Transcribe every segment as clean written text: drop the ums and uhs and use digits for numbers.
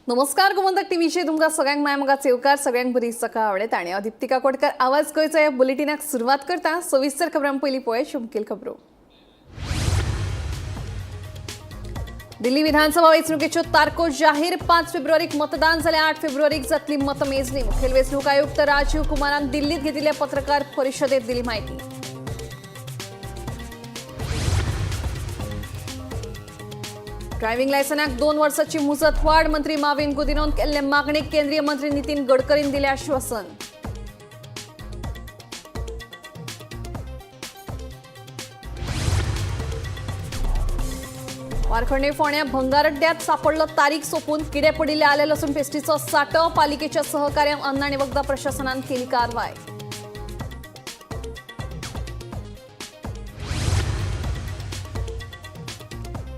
नमस्कार गोमंतक टीव्हीचे तुमका सगळ्यांक माय मगाच येवकार सगळ्यांक बरी सकाळ आवडेत आणि दीप्ती काकोडकर आवाज गोयचा या बुलेटिनाक सुरुवात करता सविस्तर खबरां पयली पळय शुमकेल खबरो। दिल्ली विधानसभा वेंचणुकेच्यो तारखो जाहीर 5 फेब्रुवारीक मतदान जाल्यार 8 फेब्रुवारीक जातली मतमेजणी। मुखेल वेंचणूक आयुक्त राजीव कुमारान दिल्लीत घेतिल्ल्या पत्रकार परिशदेत दिली माहिती। ड्रायव्हिंग लायसनाक 2 वर्सांची मुजत वाड मंत्री माविन गुदिनोन केल्ले मागणेक केंद्रीय मंत्री नितीन गडकरीन दिले आश्वासन। वारखंडे फोंड्या भंगार अड्ड्यात सापडलो तारीख सोपून किडे पडिल्ले आले लसूण पेस्टीचो सांठो। पालिकेच्या सहकार्यान अन्न आणि वखदा प्रशासनान केली कारवाय।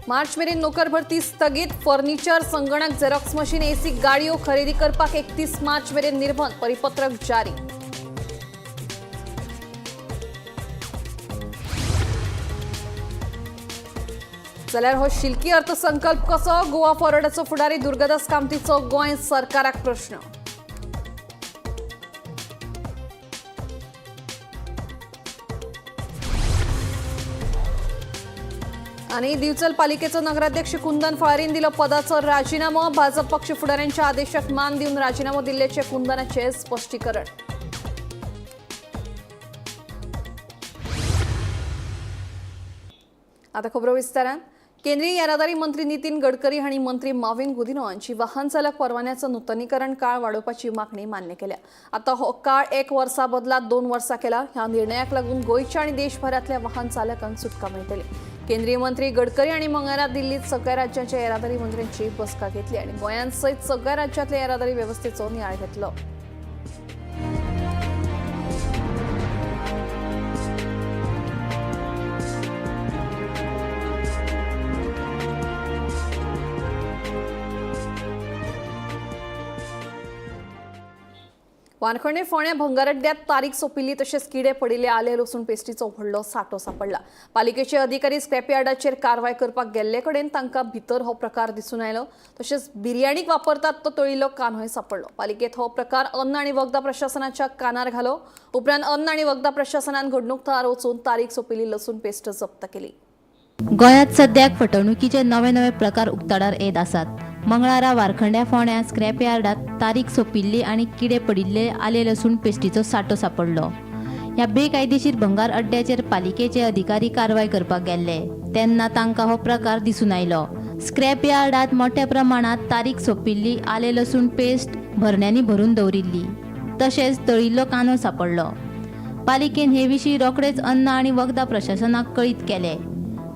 मार्च मेरेन नोकर भरती स्थगित। फर्निचर संगणक झेरॉक्स मशीन एसी गाडयो खरेदी करपाक 31 मार्च मेरेन निर्बंध। परिपत्रक जारी। जाल्यार हो शिल्की अर्थसंकल्प कसो? गोवा फॉरवर्डाचो फुडारी दुर्गादास कामतीचो गोंय सरकाराक प्रश्न। आणि दिवचल पालिकेचो नगराध्यक्ष कुंदन फळारीन दिलो पदाचो राजीनामो। भाजप पक्ष फुडाऱ्यांच्या आदेशाक मान दिवन राजीनामो दिल्ल्याचे कुंदनाचे स्पष्टीकरण। आता खबरो विस्तारान। केंद्रीय येरादारी मंत्री नितीन गडकरी हांणी मंत्री माविन गुदिनो हांची वाहन चालक परवान्याचो नूतनीकरण काळ वाडोवपाची मागणी मान्य केल्या। आता हो काळ 1 वर्सा बदला 2 वर्सां केला। ह्या निर्णयाक लागून गोंयच्या आणि देशभरातल्या वाहन चालकांक सुटका मेळटली। केंद्रीय मंत्री गडकरी आणि मंगळारा दिल्लीत सगळ्या राज्यांच्या येरादारी मंत्र्यांची बसका घेतली आणि गोंयान सयत सगळ्या राज्यांतल्या येरादारी वेवस्थेचो नियाळ घेतलो। वानखडे फोंड्या भंगार अड्ड्यात तारीख सोंपिल्ली तशेंच किडे पडिल्ले आले लसूण पेस्टीचो व्हडलो सांठो सापडला। पालिकेचे अधिकारी स्क्रॅप यार्डाचेर कारवाय करपाक गेल्ले कडेन तांकां भितर हो प्रकार दिसून आयलो। तशेंच बिर्याणीक वापरतात तो तळिल्लो कांदोय सापडलो। पालिकेत हो प्रकार अन्न आणि वखदा प्रशासनाच्या कानार घालो। उपरांत अन्न आणि वखदा प्रशासनान घडणूक थळार वचून तारीख सोंपिल्ली लसूण पेस्ट जप्त केली। गोंयांत सद्याक फटवणुकीचे नवे प्रकार उक्ताडार येत आसात। मंगळारा वारखंड्या फोंड्या स्क्रॅप यार्डात तारीख सोंपिल्ली आणि किडे पडिल्ले आले लसूण पेस्टीचो सांठो सापडलो। ह्या बेकायदेशीर भंगार अड्ड्याचेर पालिकेचे अधिकारी कारवाय करपाक गेल्ले तेन्ना तांकां हो प्रकार दिसून आयलो। स्क्रॅप यार्डात मोठ्या प्रमाणात तारीख सोंपिल्ली आले लसूण पेस्ट भरण्यांनी भरून दवरिल्ली तशेंच तळिल्लो कांदो सापडलो। पालिकेन हे विशीं रोखडेच अन्न आणि वखदा प्रशासनाक कळीत केले।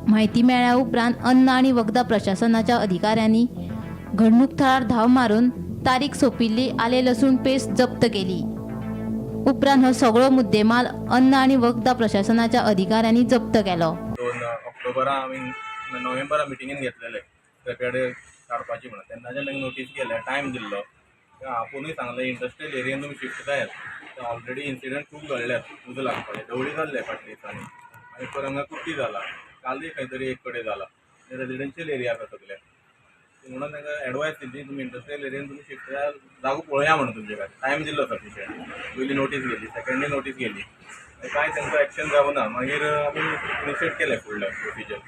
माहिती मेळ्ळ्या उपरांत अन्न आणि वखदा प्रशासनाच्या अधिकाऱ्यांनी घडणूक थळार धाव मारून तारीख सोंपिल्ली आले लसूण पेस्ट जप्त केली। उपरांत हो सगळो मुद्देमाल अन्न आणि वखदा प्रशासनाच्या अधिकाऱ्यांनी जप्त केलो। 2 ऑक्टोबरा आमी नोव्हेंबरा मिटिंगेन घेतलेले स्क्रॅपयार्ड काडपाची म्हणून तेन्नाच्यान नोटीस केल्या टायम दिल्लो। आपुणूय सांगलें इंडस्ट्रियल एरियेन तुमी शिफ्ट जायात। ऑलरेडी इन्सिडंट खूब घडल्यात उजो लागपाचे ढवळी जाल्ले फाटल्या दिसांनी आनी परंगा कुट्टी जाला। कालूय खंय तरी एक कडेन जाला रेजिडेन्शियल एरियाक सगळे म्हणून तांकां एडवायस दिली तुमी इंडस्ट्रियल एरियेन तुमी शिफ्ट जाल्यार जागो पळया म्हणून तुमचे खातीर टायम दिल्लो सफिशियंट। पयली नोटीस गेली सेकंडे नोटीस गेली कांय तांकां एक्शन जावना। मागीर आमी इनिशिएट केलें फुडलें प्रोसिजर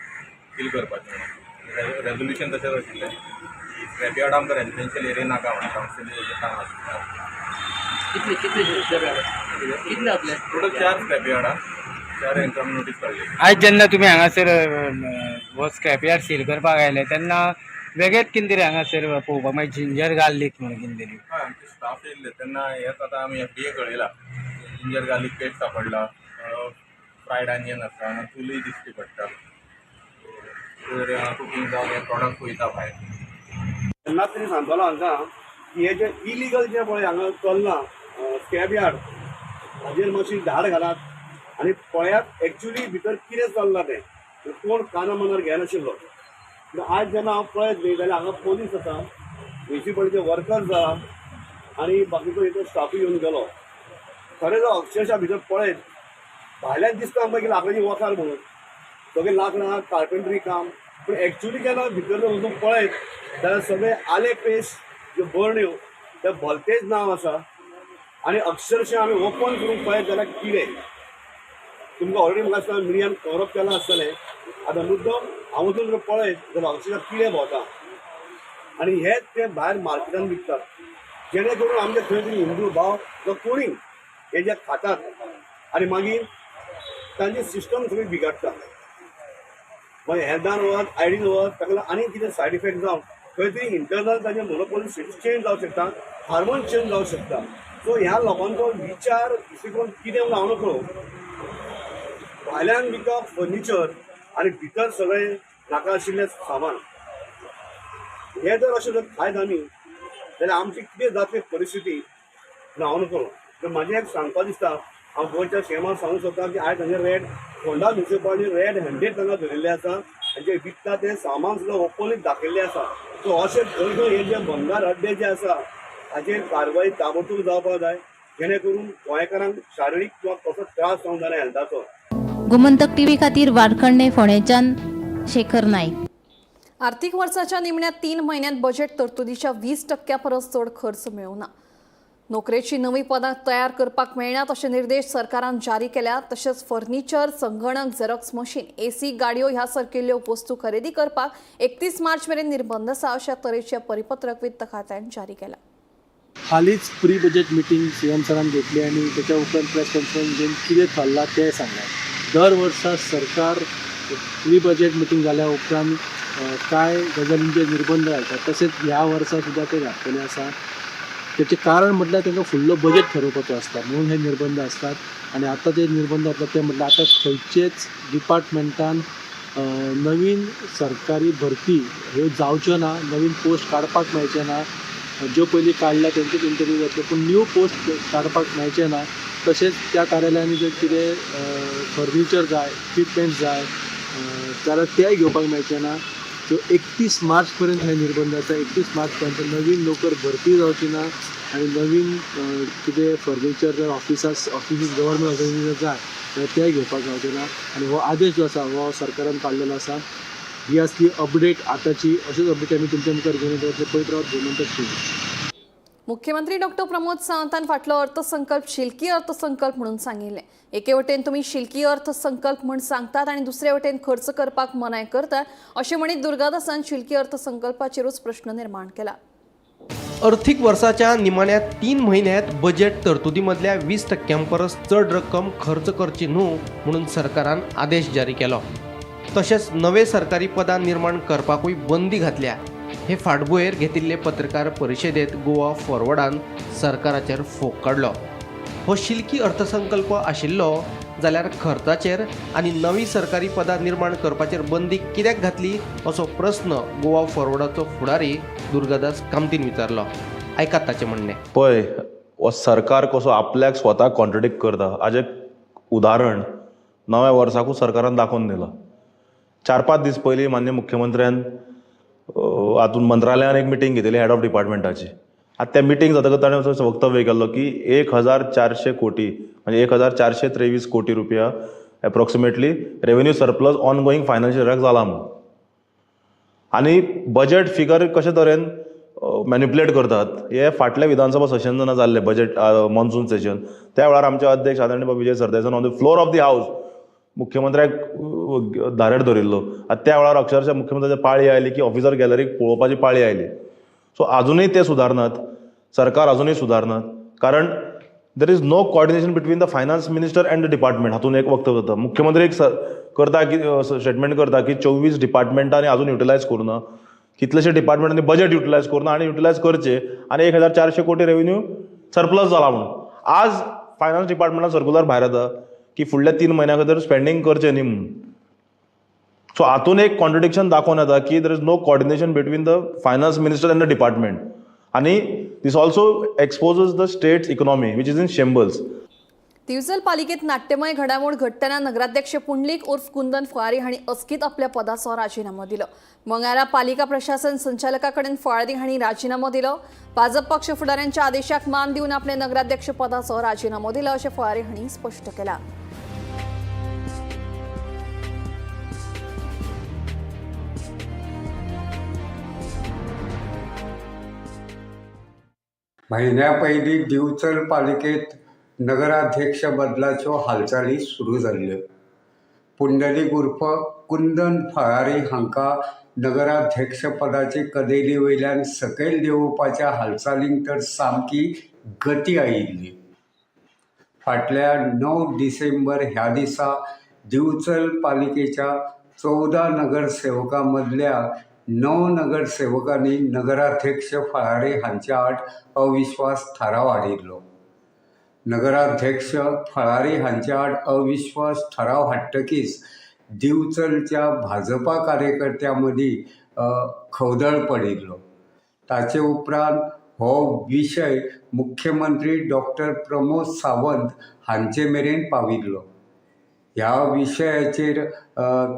फील करपाचें म्हणून रेजोल्युशन तशेंच आशिल्लें स्क्रॅप यार्ड आमकां रेजिडेन्शियल एरिया नाका म्हणून कावन्सिलीचें काम आशिल्लें। टोटल 4 स्क्रॅप यार्डां 4 हांकां नोटीस काडली। आज जेन्ना तुमी हांगासर हो स्क्रॅप यार्ड सील करपाक आयले तेन्ना वेगळेच कितें तरी हांगासर पळोवपाक मेळ्ळें जिंजर गार्लीक म्हणून कितें तरी। हय आमचे स्टाफ येयल्ले तेन्ना हेच आतां आमी FDA कळयला जिंजर गार्लीक पेस्ट सापडला फ्रायड ऑनियन आसा आनी चुलीय दिश्टी पडटा। तर कुकींग जावन हे प्रॉडक्ट वयता भायर। तेन्ना तरी सांगतलो हांकां की हे जे इलिगल जे पळय हांगा चल्लां स्क्रॅप यार्ड हाजेर मातशी धाड घालात आनी पळयात एक्चुली भितर कितें चल्लां तें कोण काना मनार घेनाशिल्लो। आज जेन्ना हांव पळयत न्ही जाल्यार हांगा पोलीस आसा म्युनिसिपलिटीचे वर्कर्स आसा आनी बाकीचो इतर स्टाफूय येवन गेलो। खरें जो अक्षरशा भितर पळयत भायल्यान दिसता आमकां की लाकडाची वखार म्हणून सगळे लाकडां कार्पेंट्री काम पण ॲक्च्युली जेन्ना भितर वचून पळयत जाल्यार सगळे आले पेस्ट ज्यो बरण्यो त्या भलतेच नांव आसा आनी अक्षरशः आमी ओपन करून पळयत जाल्यार कितें तुमकां ऑलरेडी म्हाका दिसता मिडियान कवरअप केलां आसतलें. आतां मुद्दम हांव वचून जर पळयत जाल्यार अक्षरशः कितें भोंवता आनी हेच ते भायर मार्केटान विकतात, जेणे करून आमचे थंय तरी हिंदू भाव जो कोणी हे जे खातात आनी मागीर तांची सिस्टम सगळी बिगाडटा. मागीर हेल्थान वच आयडीन वच ताका लागून आनी कितें सायड इफेक्ट जावन खंय तरी इंटरनल ताजें मोनोपॉली चेंज जावंक शकता, हार्मोन चेंज जावंक शकता. सो ह्या लोकांचो विचार दृश्टीकोन कितें म्हणून हांव नकळो. भायल्यान विकप फर्निचर आनी भितर सगळें नाका आशिल्लें सामान हे जर अशें जर खायत आमी जाल्यार आमची कितें जातली परिस्थिती हांव नकळो. तर म्हाजें एक सांगपाक दिसता, हांव गोंयच्या सीएमाक सांगूंक सोदता की आयज हांगे raid Ponda municipality red handed तांकां धरिल्ले आसा आनी जे विकता तें सामान सुद्दां ओपनलीच दाखयल्लें आसा. सो अशें खंय खंय हे जे भंगार अड्डे जे आसा हाचेर कारवाई ताबडतोब जावपाक जाय, जेणे करून गोंयकारांक शारिरीक किंवा कसो त्रास जावंक जायना हेल्थाचो. गोमंतक टीव्ही खातीर वारखंडे फोंडेच्यान शेखर नाईक. आर्थिक वर्षाच्या निमण्यात 3 महिन्यात बजेट तरतुदीच्या 20% परस चड खर्च मेळूना. नोकरेची नवी पदां तयार करपाक मेळनात अशे निर्देश सरकारान जारी केल्या. तशेंच फर्निचर, संगणक, झेरॉक्स मशीन, एसी, गाडयो ह्या सारकिल्ल्यो वस्तू खरेदी करपाक 31 मार्च मेरेन निर्बंध आसा अशा तरेचे परिपत्रक वित्त खात्यान जारी केला. हालींच प्री बजेट मिटींग सीएम सरान घेतली आणि त्याच्या उपरांत प्रेस कॉन्फरन्स घेऊन कितें थारलां तें सांगलें. दर वर्सा सरकार प्री बजेट मिटींग जाल्या उपरांत काय गजालींचे निर्बंध घालतात, तशेंच ह्या वर्सा सुद्दां ते घातलेले आसा. त्याचे कारण म्हटल्यार तांकां फुडलो बजेट ठरोवपाचो आसता म्हणून हे निर्बंध असतात. आणि आता जे निर्बंध जातले ते म्हटल्यार आता खंयचेच डिपार्टमेंटान नवीन सरकारी भरती ह्यो जावच्यो ना, नवीन पोस्ट काडपाक मेळचे ना. ज्यो पयलीं काडल्या तेंचेच इंटरव्यू जातले पूण न्यू पोस्ट काडपाक मेळचे ना. तशेंच त्या कार्यालयांनी जर कितें फर्निचर जाय, इक्विपमेंट्स जाय जाल्यार ते घेवपाक मेळचे ना. सो 31 मार्च पर्यंत हे निर्बंध आसा. 31 मार्च पर्यंत नवीन नोकर भरती जावची ना आनी नवीन कितें फर्निचर जर ऑफिसीस गव्हर्मेंट ऑफिसीस जाय जाल्यार ते घेवपाक गावचे ना. आनी हो आदेश जो आसा हो सरकारान काडलेलो आसा. ही असली अपडेट आतांची. अशीच अपडेट आमी तुमच्या मुखार घेवन येतले. पळयत रावत गोमंतक टीव्ही. मुख्यमंत्री डॉक्टर प्रमोद सावंतान फाटलो अर्थसंकल्प शिल्की अर्थसंकल्प म्हणून सांगिल्लें. एके वटेन तुमी शिल्की अर्थसंकल्प म्हूण सांगतात आनी दुसरे वटेन खर्च करपाक मनाय करतात अशें म्हणीत दुर्गादासान शिल्की अर्थसंकल्पाचेरूच प्रश्न निर्माण केला. आर्थिक वर्षाच्या निमाण्यात 3 महिन्यात बजेट तरतुदीमधल्या 20% परस चड रक्कम खर्च करची न्हू म्हणून सरकारान आदेश जारी केलो. तशेंच नवे सरकारी पदां निर्माण करपाकूय बंदी घातल्या. हे फाटभुंयेर घेतिल्ले पत्रकार परिशदेंत गोवा फॉरवर्डान सरकाराचेर फोग काडलो. हो शिल्की अर्थसंकल्प आशिल्लो जाल्यार खर्चाचेर आनी नवी सरकारी पदां निर्माण करपाचेर बंदी कित्याक घातली असो प्रस्न गोवा फॉरवर्डाचो फुडारी दुर्गादास कामतीन विचारलो. आयकात ताचें म्हणणें. पळय हो सरकार कसो आपल्याक स्वताक कॉन्ट्रडिक्ट करता हाजें उदाहरण नव्या वर्साकूच सरकारान दाखोवन दिलां. 4-5 दीस पयलीं मान्य मुख्यमंत्र्यान हातून मंत्रालयान एक मिटींग घेतिल्ली हेड ऑफ डिपार्टमेंटाची. आतां त्या मिटींग जातकच ताणें असो वक्तव्य केल्लो की 1400 कोटी म्हणजे 1423 कोटी रुपया approximately revenue surplus ongoing financial इयराक जाला म्हणून. आनी बजेट फिगर कशे तरेन मॅन्युप्युलेट करतात हे फाटल्या विधानसभा सेशनान जाल्लें बजेट मॉन्सून सेशन. त्या वेळार आमचे अध्यक्ष आदरणीय विजय सरदेसायन on the floor of the house मुख्यमंत्र्याक धारेर धरिल्लो. त्या वेळार अक्षरशः मुख्यमंत्र्याची पाळी आयली की ऑफिसर गॅलरीक पळोवपाची पाळी आयली. सो आजुनूय ते सुदारनात, सरकार आजुनूय सुदारनात. कारण there is no coordination between the finance minister and the department. हातून एक वक्तव्य जाता. मुख्यमंत्री एक करता की स्टेटमेंट करता की 24 डिपार्टमेंटांनी अजून युटिलायज करूना, कितलेशे डिपार्टमेंटांनी बजेट युटिलायज करूना आणि युटिलायज करचे आनी 1400 कोटी रेव्हेन्यू सरप्लस जाला म्हणून. आज फायनान्स डिपार्टमेंटान सर्क्युलर भायर येता की फुडल्या 3 म्हयन्या खातीर स्पेंडींग करचें न्ही म्हणून. सो हातून एक कॉन्ट्रडिक्शन दाखोवन येता की there is no coordination between the finance minister and the department. आनी this also exposes the state's economy which is in shambles. तिवसल पालिकेत नाट्यमय घडामोड घडटना नगराध्यक्ष पुंडलीक उर्फ कुंदन फुआरी हांणी अचकीत आपल्या पदाचो राजिनामो दिलो. मंगळारा पालिका प्रशासन संचालका कडेन फुआरी हांणी राजिनामो दिलो. भाजप पक्ष फुडाऱ्यांच्या आदेशाक मान दिवन आपल्या नगराध्यक्ष पदाचो राजिनामो दिलो अशें फुआरी हांणी स्पश्ट केलां. महिन्या पयलीं दिवचल पालिकेत नगराध्यक्ष बदलाच्यो हालचाली सुरू जाल्ल्यो. पुंडलीक उर्फ कुंदन फळारी हांकां नगराध्यक्ष पदाचे कदेली वयल्यान सकयल देंवोवपाच्या हालचालींक तर सामकी गती आयिल्ली. फाटल्या 9 डिसेंबर ह्या दिसा दिवचल पालिकेच्या 14 नगरसेवकां मदल्या 9 नगरसेवकांनी नगराध्यक्ष फळारी हांच्या आड अविश्वास थाराव हाडिल्लो. नगराध्यक्ष फळारी हांच्या आड अविश्वास थाराव हाडटकीच दिवचलच्या भाजपा कार्यकर्त्यां मदीं खवदळ पडिल्लो. ताचे उपरांत हो विशय मुख्यमंत्री डॉक्टर प्रमोद सावंत हांचे मेरेन पाविल्लो. ह्या विशयाचेर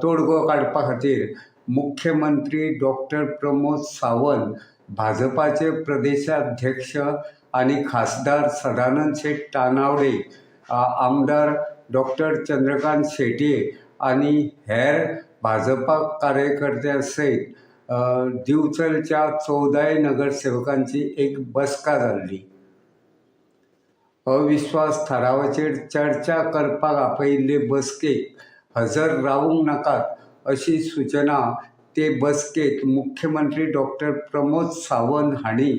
तोडगो काडपा खातीर मुख्यमंत्री डॉक्टर प्रमोद सावंत, भाजपाचे प्रदेशाध्यक्ष आनी खासदार सदानंद शेट तानावडे, आमदार डॉक्टर चंद्रकांत शेटये आनी हेर भाजपा कार्यकर्त्यां सयत दिवचलच्या 14 नगरसेवकांची एक बसका जाल्ली. अविश्वास थारावाचेर चर्चा करपाक आपयिल्ले बसकेक हजर रावूंक नाकात अशी सूचना ते बसकेत मुख्यमंत्री डॉक्टर प्रमोद सावंत हांणी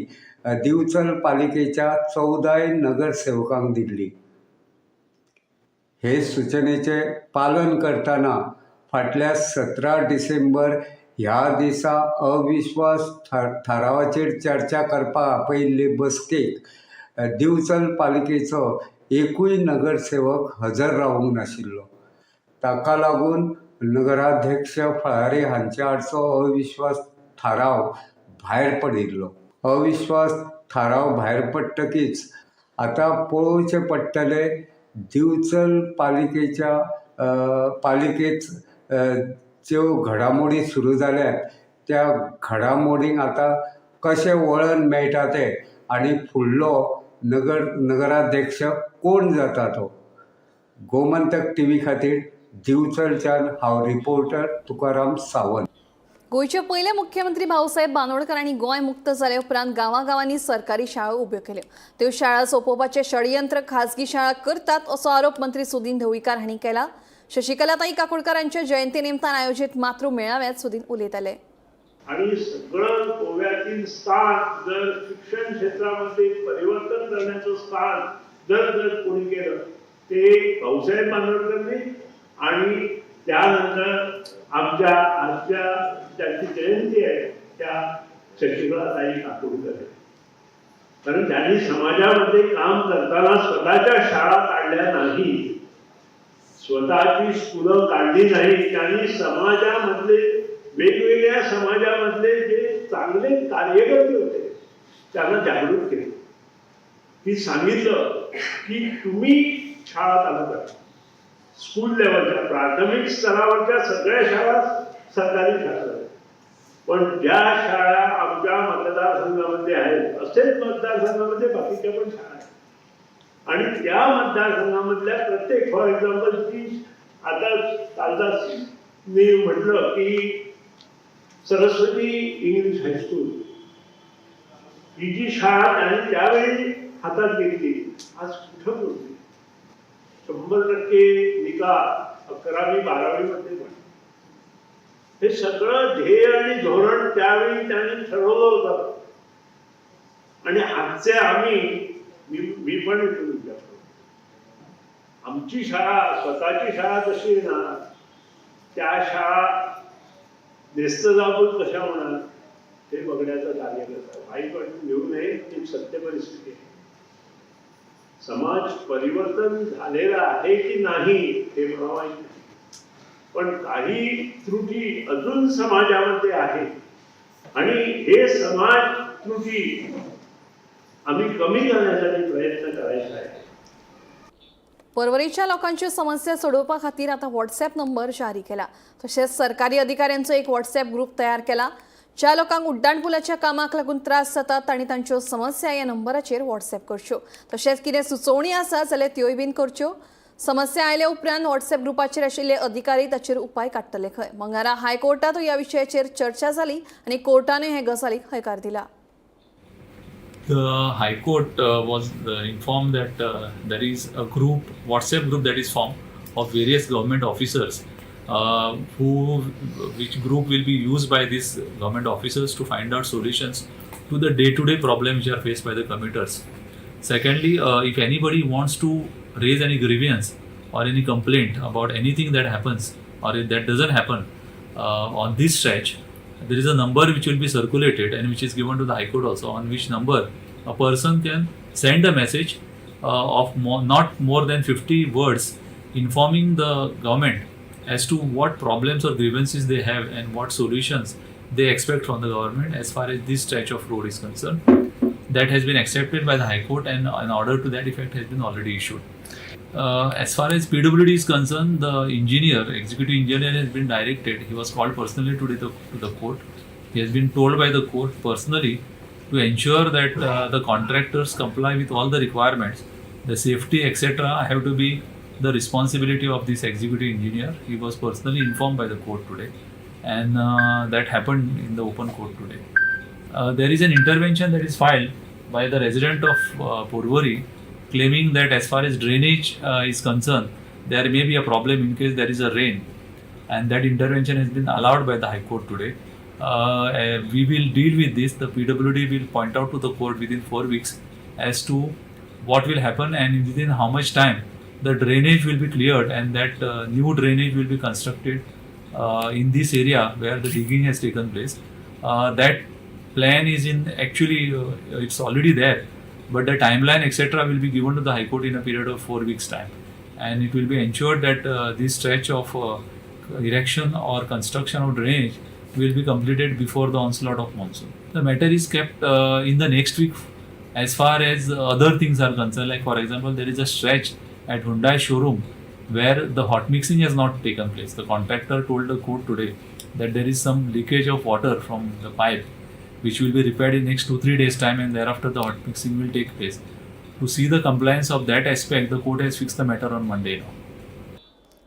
दिवचल पालिकेच्या 14 नगरसेवकांक दिल्ली. हे सूचनेचे पालन करताना फाटल्या 17 डिसेंबर ह्या दिसा अविश्वास थारावाचेर चर्चा करपाक आपयिल्ले बसकेक दिवचल पालिकेचो एकूय नगरसेवक हजर रावूंक नाशिल्लो. ताका लागून नगराध्यक्ष फळारी हांच्या आडचो अविश्वास थाराव भायर पडिल्लो. अविश्वास थाराव भायर पडटकीच आतां पळोवचें पडटलें दिवचल पालिकेत ज्यो घडामोडी सुरू जाल्यात त्या घडामोडींक आतां कशें वळण मेळटा तें आनी फुडलो नगराध्यक्ष कोण जाता तो. गोमंतक टीव्ही खातीर दिवचलच्यान हांव रिपोर्टर तुकाराम सावंत. गोयचे पयले मुख्यमंत्री भाऊसाहेब बांदोडकर हांणी गोंय मुक्त जाले उपरांत गांवांगांवांनी सरकारी शाळा उब्यो केल्यो. त्यो शाळा सोंपोवपाचें षडयंत्र खाजगी शाळा करतात असो आरोप मंत्री सुदीन ढवळीकार हांणी केला. शशिकलाताई काकोडकरांच्या जयंती निमतान आयोजित मातृ मेळाव्यात सुदीन उलयताले. आणि सगळं गोव्यातील स्थान जर शिक्षण क्षेत्रामध्ये परिवर्तन करण्याचं स्थान जर कोणी केलं ते भाऊसाहेब बांदोडकरने आणि त्यानंतर आमच्या आजच्या त्यांची जयंती आहे त्या शशिकलाताई काकोडकर. कारण त्यांनी समाजामध्ये काम करताना स्वतःच्या शाळा काढल्या नाही, स्वतःची स्कूलं काढली नाही. त्यांनी समाजामधले वेगवेगळ्या समाजामधले जे चांगले कार्यकर्ते होते त्यांना जागृत केले. ती सांगितलं की तुम्ही शाळा चालू करा. स्कूल लेवलच्या प्राथमिक स्तरावरच्या सगळ्या शाळा सरकारी शाळा आहेत, पण ज्या शाळा आमच्या मतदारसंघामध्ये आहेत असेच मतदारसंघामध्ये बाकीच्या पण शाळा आहेत आणि त्या मतदारसंघामधल्या प्रत्येक, फॉर एक्झाम्पल की आता कालदासने म्हटलं की सरस्वती इंग्लिश हायस्कूल ही जी शाळा त्यांनी त्यावेळी हातात घेतली आज कुठं पोहोचली. 100% निकाल 11वी 12वी मध्ये पण हे सगळं ध्येय आणि धोरण त्यावेळी त्यांनी ठरवलं होतं. आणि आजचे मी पण विचारतो, आमची शाळा स्वतःची शाळा कशी येणार, त्या शाळा नेस्तजाबूत कशा होणार ते बघण्याचं कार्य करतात. वाईट वाटून घेऊ नये, एक सत्य परिस्थिती आहे. समाज परिवर्तन झालेलं आहे की नाही हे मला माहित नाही, पण काही त्रुटी अजून समाजामध्ये आहेत आणि हे समाज त्रुटी आम्ही कमी करण्यासाठी प्रयत्न करायचा आहे. परवरीच्या लोकांची समस्या सोडवपा खातीर आता व्हॉट्सॲप नंबर जारी केला. तशेंच सरकारी अधिकाऱ्यांचो एक व्हॉट्सॲप ग्रुप तयार केला. ज्या लोकांक उड्डाणपुलाच्या कामाक लागून त्रास जातात तांणी तांच्यो समस्या ह्या नंबराचेर व्हॉट्सॲप करच्यो. तशेंच कितें सुचोवणी आसा जाल्यार त्योय बीन करच्यो. समस्या आयल्या उपरांत व्हॉट्सॲप ग्रुपाचेर आशिल्ले अधिकारी ताचेर उपाय काडटले खंय. मंगळारा हायकोर्टात ह्या विशयाचेर चर्चा जाली आनी कोर्टानूय हे गजालीक हयकार दिला. The High Court was informed that there is a group, WhatsApp group that is formed of various government officers, which group will be used by these government officers to find out solutions to the day-to-day problems which are faced by the commuters. Secondly, if anybody wants to raise any grievance or any complaint about anything that happens or if that doesn't happen on this stretch, there is a number which will be circulated and which is given to the High Court also, on which number a person can send a message of not more than 50 words informing the government as to what problems or grievances they have and what solutions they expect from the government as far as this stretch of road is concerned. That has been accepted by the High Court and an order to that effect has been already issued. As far as PWD is concerned, the executive engineer has been directed. He was called personally today to the court. He has been told by the court personally to ensure that the contractors comply with all the requirements. The safety, etc. have to be the responsibility of this executive engineer. He was personally informed by the court today, and that happened in the open court today. There is an intervention that is filed by the resident of Porvory, claiming that as far as drainage is concerned, there may be a problem in case there is a rain, and that intervention has been allowed by the High Court today. We will deal with this. The PWD will point out to the court within 4 weeks as to what will happen and within how much time the drainage will be cleared and that new drainage will be constructed in this area where the digging has taken place. That plan is it's already there, but the timeline etc. will be given to the High Court in a period of 4 weeks time, and it will be ensured that this stretch of erection or construction of drainage will be completed before the onslaught of monsoon. The matter is kept in the next week as far as other things are concerned. Like for example, there is a stretch at Hyundai showroom where the hot mixing has not taken place. The contractor told the court today that there is some leakage of water from the pipe, which will be repaired in next 2-3 days time, and thereafter the hot mixing will take place. To see the compliance of that aspect, the court has fixed the matter on Monday now.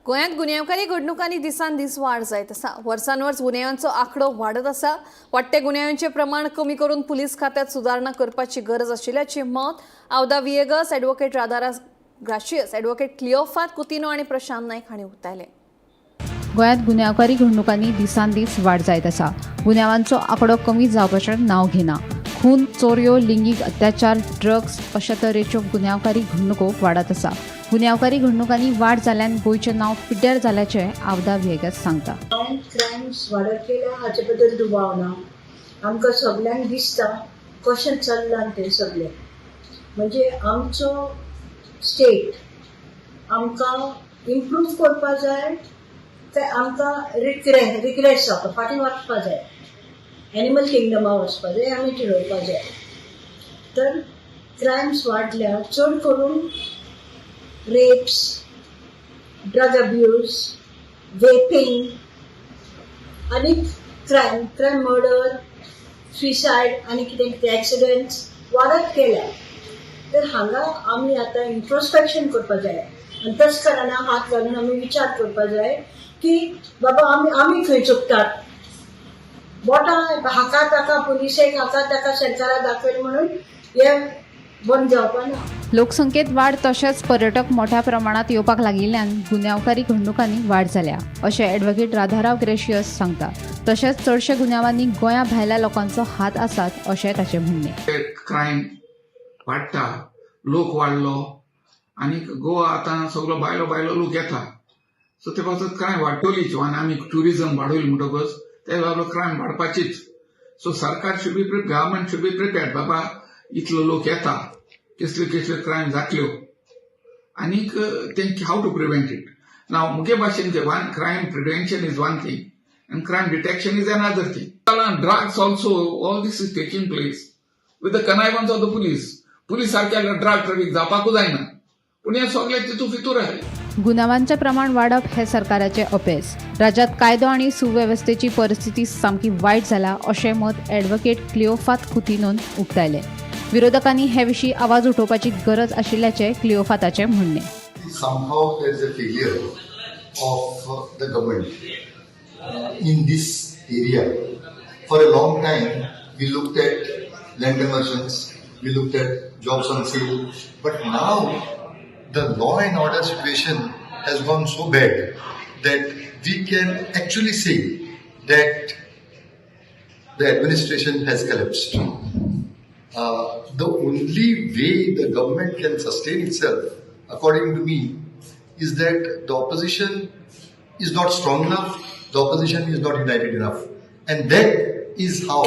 गोंयांत गुन्यांवकारी घडणुकांनी दिसान दीस वाड जायत आसा. वर्सांवर्स गुन्यांवांचो आंकडो वाडत आसा. वाडटे गुन्यांवांचें प्रमाण कमी करून पुलीस खात्यांत सुदारणा करपाची गरज आशिल्ल्याचें मत आउदा विएगस, ॲडव्होकेट राधारास ग्राशियस, ॲडव्होकेट क्लिओफात कुतिनो आनी प्रशांत नायक हांणी उक्तायलें. गोंयांत गुन्यांवकारी घडणुकांनी दिसान दीस वाड जायत आसा. गुन्यांवांचो आंकडो कमी जावपाचें नांव घेना. खून, चोरयो, लिंगीक अत्याचार, ड्रग्स अशा तरेच्यो गुन्यांवकारी घडणुको वाडत आसा. गुन्यांवकारी घडणुकांनी वाड जाल्ल्यान गोंयचें नांव पिड्ड्यार जाल्याचें आउदा विएगस सांगता. क्रायम्स वाडत गेल्या हाचे बद्दल दुबाव ना. आमकां सगळ्यांक दिसता कशें चल्लां तें सगळें. म्हणजे आमचो स्टेट आमकां इम्प्रूव करपाक जाय, ते आमकां रिग्रेट जावपाक फाटीं वचपाक जाय. एनिमल किंगडमा वचपाक जाय, आमी ठरवपाक जाय. तर क्रायम्स वाडल्या, चड करून रेप्स, ड्रग अब्यूज, वेपिंग आनी क्रायम मर्डर, सुसायड आनी कितें कितें एक्सिडेंट्स वाडत गेल्या. तर हांगा आमी आतां इंट्रोस्पेक्शन करपाक जाय आनी तस्करांना हात घालून आमी विचार करपाक जाय की बाबा आमी खंय चुकतात. बोटां हाका ताका पुलिसेक, हाका ताका सरकाराक दाखयलें म्हणून हें बंद जावपाक ना. लोकसंख्येत वाड तशेंच पर्यटक मोठ्या प्रमाणात येवपाक लागिल्ल्यान गुन्यांवकारी घडणुकांनी वाड जाल्या अशें ॲडव्होकेट राधाराव ग्रेशियस सांगता. तशेंच चडशे गुन्यांवांनी गोंया भायल्या लोकांचो हात आसात अशें ताचें म्हणणें. क्रायम वाडटा, लोक वाडलो आनी गोवा आतां सगळो भायलो लोक येता. सो ते पासून क्रायम वाडटलीच. आनी आमी ट्युरिजम वाडयली म्हणटकच ते लागलो क्रायम वाडपाचीच. सो सरकार गव्हर्मेंट शूड बी प्रिपेर्ड. बाबा इतलो लोक येता, कसल्यो क्रायम जातल्यो आनीक तेंक हाव टू प्रिव्हेंट इट. नाव मुगे भाशेन crime prevention is one thing and crime detection is another thing. Drugs also, all this is taking place with the connivance of the police. Police सारख्या ड्रग ट्रॅफिक जावपाकूच जायना, पूण हे सगळे तितून भितर आहे. गुन्यांवांचें प्रमाण वाडप हे सरकाराचें अपेस. राज्यांत कायदो आनी सुवेवस्थेची परिस्थिती सामकी वायट जाला अशें मत ॲडव्होकेट क्लिओफात कुतिनोन उक्तायलें. विरोधकांनी हे विशीं आवाज उठोवपाची गरज आशिल्ल्याचें क्लिओफाताचें म्हणणें. Somehow there is a failure of the government in this area. For a long time, we looked at land emergence, we looked at jobs on sale. But now the law and order situation has gone so bad that we can actually say that the administration has collapsed. The only way the government can sustain itself, according to me, is that the opposition is not strong enough, the opposition is not united enough. And that is how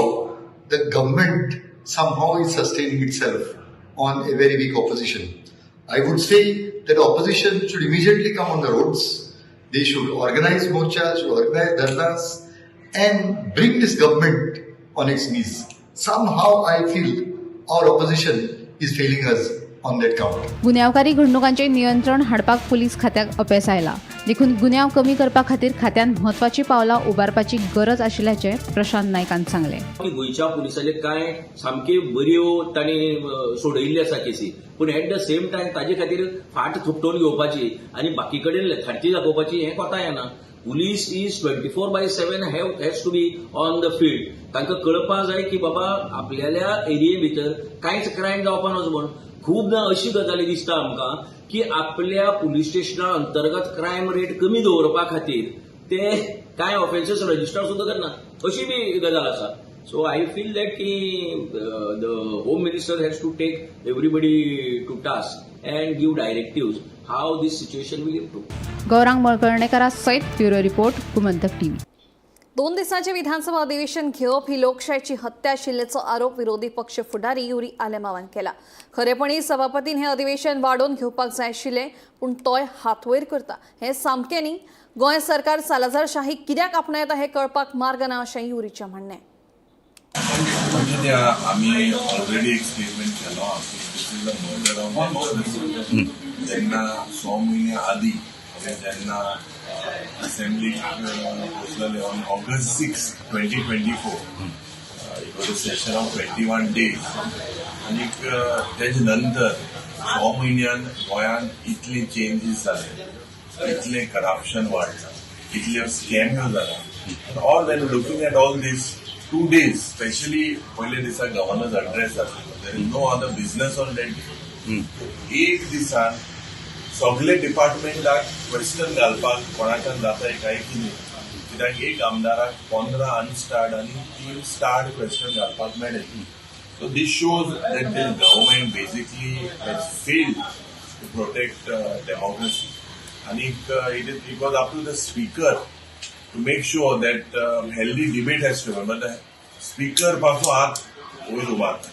the government somehow is sustaining itself on a very weak opposition. I would say that opposition should immediately come on the roads. They should organize morchas, should organize dharnas, and bring this government on its knees. Somehow I feel our opposition is failing us on that count. गुन्यांवकारी घडणुकांचे नियंत्रण हाडपाक police खात्याक अपेस आयला. देखून गुन्यांव कमी करपा खातीर खात्यान म्हत्वाची पावलां उबारपाची गरज आशिल्ल्याचे प्रशांत नायकान सांगले. गोंयच्या पुलिसाचे कांय सामके बऱ्यो तांणी सोडयिल्ल्यो आसा केसी, पूण एट द सेम टायम ताजे खातीर फाट थुपटोवन घेवपाची आनी बाकी कडेन लेथार्जी दाखोवपाची हें कोतां येना. Police is 24/7 has to be on the field. तांकां कळपाक जाय की बाबा आपल्याल्या एरिये भितर कांयच क्रायम जावपा नजो म्हूण. खूबदां अशी गजाली दिसता आमकां की आपल्या पुलीस स्टेशना अंतर्गत क्रायम रेट कमी दवरपा खातीर ते कांय ऑफेन्सेस रजिस्टर सुद्दां करनात, अशी बी गजाल आसा. सो आय फील दॅट की the home minister has to take everybody to task and give directives how this situation will improve. Gaurang मळकर्णेकरा सयत ब्युरो रिपोर्ट गोमंतक टीव्ही. 2 दिसांचे विधानसभा अधिवेशन घेवप ही लोकशायेची हत्या आशिल्ल्याचो आरोप विरोधी पक्ष फुडारी युरी आलेमावान केला. खरेपणी सभापतीन हे अधिवेशन वाडोवन घेवपाक जाय आशिल्लें, पूण तोय हातवयर करता हें सामकें न्ही. गोंय सरकार सालाजारशाही कित्याक आपणायता हें कळपाक मार्ग ना अशें युरीचें म्हणणें. आम्ही ऑलरेडी एक स्टेटमेंट केलो this is the murder of democracy. जेन्ना 6 महिने आदी जेन्ना असेंब्ली पोचलेले on August 6, 2024 it was a session of 21 days आणि तेजे नंतर 6 म्हयन्यान गोंयान इतले चेंजीस जाले, इतले करप्शन वाडला, इतले स्कॅम्यो जाला. All when looking at all these 2 days, specially पयले दिसा गव्हर्नर्स अड्रेस जातलो, there is no other business on that day. एक दिसान सगळे डिपार्टमेंटाक क्वेश्चन घालपाक कोणाच्यान जाताय काय की न्ही, कित्याक एक आमदाराक 15 अनस्टार्ड आनी 3 स्टार्ड क्वेश्चन घालपाक मेळ्ळे. So this shows that the government basically has failed to protect democracy. आनी it was up to the speaker to make sure that healthy debate has to but the speaker पासून हात वयर उबारता.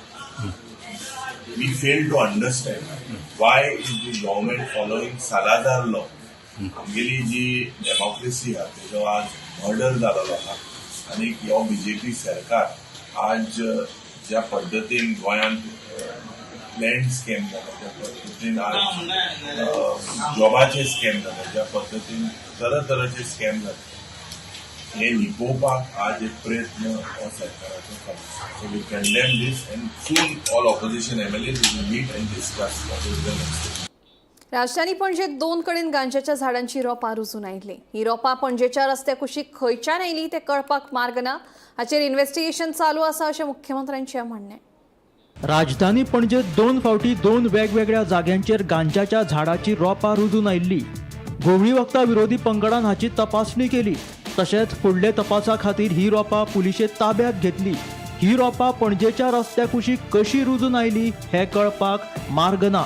We fail to understand why is the government following Salazar law. आमगेली जी democracy हा तेजो आज murder जालेलो आहा आनी ह्यो बीजेपी सरकार आज ज्या पद्दतीन गोंयांत लँड स्कॅम जाता, ज्या पद्दतीन आज जॉबाचे स्कॅम जाता, ज्या पद्दतीन तरेतरेचे स्कॅम जाता, हे लिपोवपाक आज एक प्रयत्न हो सरकाराचो करता. So we condemn this and soon all opposition MLAs will meet and discuss what is the next. राजधानी पणजेत 2 कडेन गांजाच्या झाडांची रोपां रुजून आयिल्ली. ही रोपां पणजेच्या रस्त्या कुशीक खंयच्यान आयली ते कळपाक मार्ग ना. हाचेर इन्व्हेस्टिगेशन चालू आसा अशें मुख्यमंत्र्यांचें म्हणणें. राजधानी पणजेत 2 फावटी 2 वेगवेगळ्या जाग्यांचेर गांजाच्या झाडाची रोपां रुजून आयिल्ली. गोवळी वखदां विरोधी पंगडान हाची तपासणी केली. तशेंच फुडले तपासा खातीर ही रोपां पुलिशे ताब्यात घेतली. ही रोपां पणजेच्या रस्त्या कुशीक कशी रुजून आयली हें कळपाक मार्ग ना.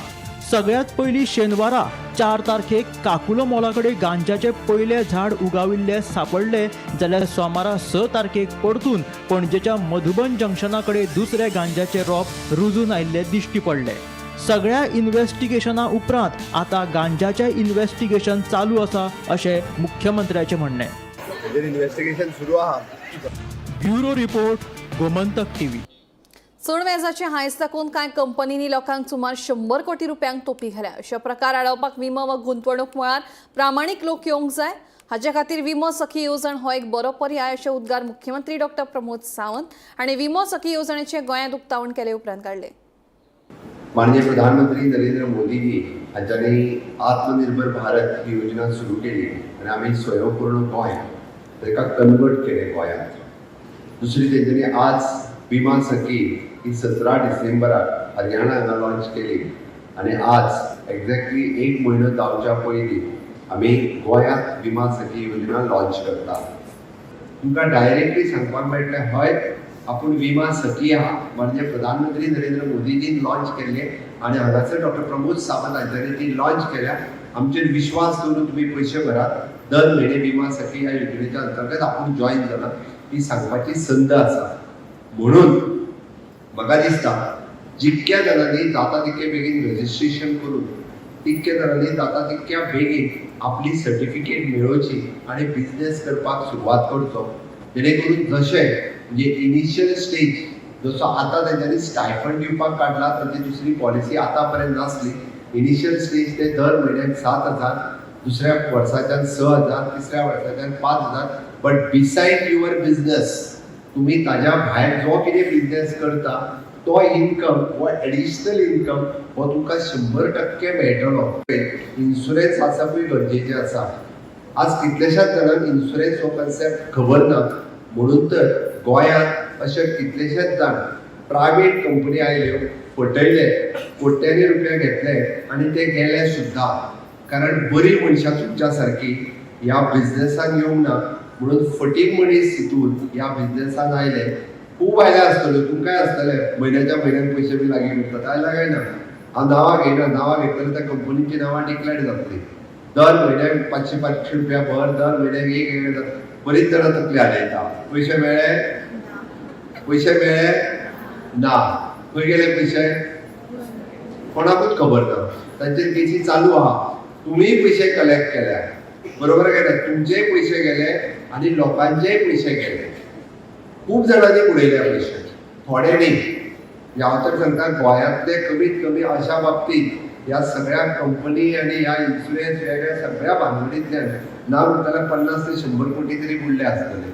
सगळ्यात पयलीं शेनवारा 4 तारखेक काकुलो मॉला कडेन गांजाचे पयले झाड उगाविल्ले सापडले, जाल्यार सोमारा 6 तारखेक परतून पणजेच्या मधुबन जंक्शना कडेन दुसरे गांजाचे रोप रुजून आयिल्ले दिश्टी पडले. सगळ्या इन्व्हेस्टिगेशना उपरांत आतां गांजाचें इन्व्हेस्टिगेशन चालू आसा अशें मुख्यमंत्र्याचें म्हणणें. इन्व्हेस्टिगेशन सुरू आहा. Bureau report Gomantak TV. चड व्याजाचे हायस दाखोवन कांय कंपनींनी लोकांक सुमार 100 कोटी रुपयांक तोपी घाल्या. अशे प्रकार आडावपाक विमो वा गुंतवणूक मळार प्रामाणीक लोक येवंक जाय. हाचे खातीर विमो सखी येवजण हो एक बरो पर्याय अशे उद्गार मुख्यमंत्री डॉ. प्रमोद सावंत हांणी विमो सखी येवजणेचे गोंयांत उक्तावण केले उपरांत काडले. माननीय प्रधानमंत्री नरेंद्र मोदीजी हांच्यांनी आत्मनिर्भर भारत ही योजना सुरू केली आणि आम्ही स्वयंपूर्ण गोंय ताका कन्वर्ट केले गोंयांत. दुसरी तेंच्यांनी आज विमा सखी ही 17 डिसेंबराक हरियाणा हांगा लॉन्च केली आणि आज एक्झॅक्टली 1 म्हयनो जावच्या पयलीं आमी गोंयांत विमा सखी योजना लॉन्च करता. तुमकां डायरेक्टली सांगपाक मेळटलें हय आपूण विमा सखी आहा म्हणजे प्रधानमंत्री नरेंद्र मोदीजीन लॉन्च केल्ले आणि हांगासर डॉक्टर प्रमोद सावंत हांच्यानी ती लॉन्च केल्या. आमचेर विश्वास दवरून तुम्ही पयशे भरात. दर म्हयने विमा सखी ह्या योजनेच्या अंतर्गत आपूण जॉईन जाला ही सांगपाची संद आसा. म्हणून म्हाका दिसता जितक्या जाणांनी जाता तितके बेगीन रजिस्ट्रेशन करून तितक्या जाणांनी जाता तितक्या बेगीन आपली सर्टिफिकेट मेळोवची आणि बिझनेस करपाक सुरवात करचो. जेणे करून जशें म्हणजे इनिशियल स्टेज जसो आतां तेंच्यांनी स्टायफंड दिवपाक काडला ताची दुसरी पॉलिसी आतां पर्यंत नासली. इनिशियल स्टेज ते दर म्हयन्याक 7,000, दुसऱ्या वर्साच्यान 6,000, तिसऱ्या वर्साच्यान 5,000. बट बिसायड युअर बिझनेस तुम्ही ताज्या भायर जो कितें बिझनेस करता तो इन्कम हो एडिशनल इन्कम हो तुमकां 100% मेळटलो. इन्शुरन्स आसपूय गरजेचें आसा. आज कितलेशाच जाणांक इन्शुरन्स हो कन्सेप्ट खबर ना. म्हणून तर गोंयांत अशे कितलेशेच जाण प्रायवेट कंपनी आयल्यो, फटयले, कोट्यांनी रुपया घेतले आणि ते गेले सुद्धा. कारण बरी मनशां तुमच्या सारकी ह्या बिझनेसाक येवंक ना म्हणून फटीक मनीस हितून ह्या बिझनेसान आयले. खूब आयले आसतल्यो, तुमकांय आसतले म्हयन्याच्या म्हयन्यान पयशे बी लागीं उरतात. आयला काय ना हांव नांवां घेयना. नांवां घेतलें त्या कंपनीची नांवां डिक्लेअर जातली. दर म्हयन्याक 500-500 रुपया भर, दर म्हयन्याक 1,000. बरीच जाणां तकली हालयता. पयशे मेळ्ळे ना. खंय गेले पयशे कोणाकूच खबर ना. तांचेर केसी चालू आहा. तुम्ही पयशे कलेक्ट केल्या बरोबर गेले, तुमचेय पयशे गेले आणि लोकांचेय पयशे गेले. खूब जाणांनी उडयले पयशे, थोडे न्ही. हांव तर सांगता गोंयांतले कमीत कमी अशा बाबतींत ह्या सगळ्या कंपनी आणि ह्या इन्शुरन्स वेगळ्या सगळ्या भानगडींतल्यान ना म्हणटाल्यार 50 ते 100 कोटी तरी बुडले आसतले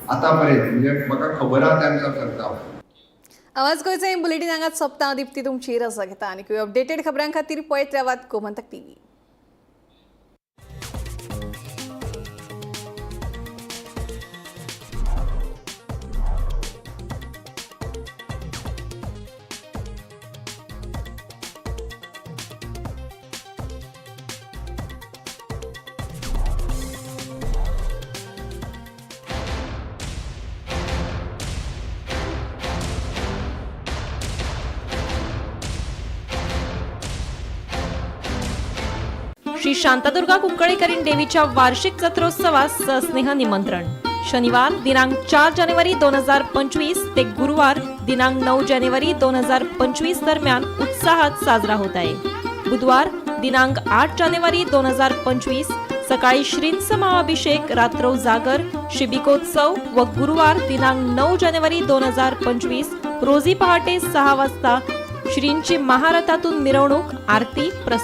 आतां पर्यंत. म्हणजे म्हाका खबर आहा त्या अनुसार सांगता. आवाज गोंयचो हें बुलेटीन हांगाच सोंपता. दिप्ती तुमची रजा घेता आनी अपडेटेड खबरां खातीर पळयत रावात गोमंतक TV. श्री शांतादुर्गा कुंकळेकरीण देवीच्या वार्षिक जत्रोत्सवास सस्नेह निमंत्रण. शनिवार दिनांक 4 जानेवारी 2025 ते गुरुवार दिनांक 9 जानेवारी 2025 दरम्यान उत्साहात साजरा होत आहे. बुधवार दिनांक 8 जानेवारी 2025 सकाळी श्रींच महाअभिषेक, रात्रौ जागर, शिबिकोत्सव व गुरुवार दिनांक 9 जानेवारी 2025 रोजी पहाटे 6 वाजता श्रींची महारथातून मिरवणूक, आरती, प्रसाद.